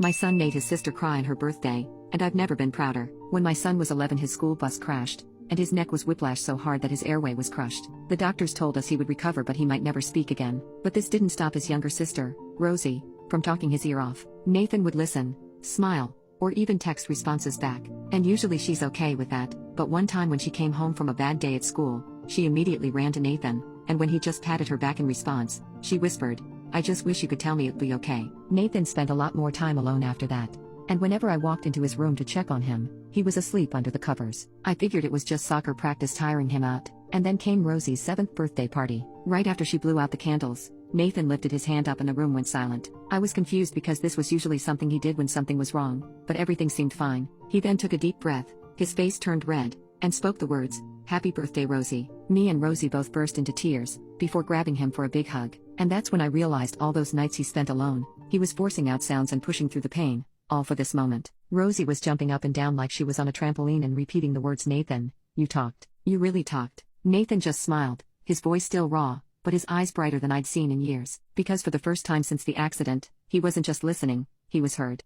My son made his sister cry on her birthday, and I've never been prouder. When my son was 11, his school bus crashed, and his neck was whiplashed so hard that his airway was crushed. The doctors told us he would recover, but he might never speak again. But this didn't stop his younger sister, Rosie, from talking his ear off. Nathan would listen, smile, or even text responses back, and usually she's okay with that. But one time when she came home from a bad day at school, she immediately ran to Nathan, and when he just patted her back in response, she whispered, "I just wish you could tell me it'll be okay." Nathan spent a lot more time alone after that, and whenever I walked into his room to check on him, he was asleep under the covers. I figured it was just soccer practice tiring him out, and then came Rosie's 7th birthday party. Right after she blew out the candles, Nathan lifted his hand up and the room went silent. I was confused because this was usually something he did when something was wrong, but everything seemed fine. He then took a deep breath, his face turned red, and spoke the words, "Happy birthday, Rosie." Me and Rosie both burst into tears, before grabbing him for a big hug. And that's when I realized all those nights he spent alone, he was forcing out sounds and pushing through the pain, all for this moment. Rosie was jumping up and down like she was on a trampoline and repeating the words, "Nathan, you talked. You really talked." Nathan just smiled, his voice still raw, but his eyes brighter than I'd seen in years. Because for the first time since the accident, he wasn't just listening, he was heard.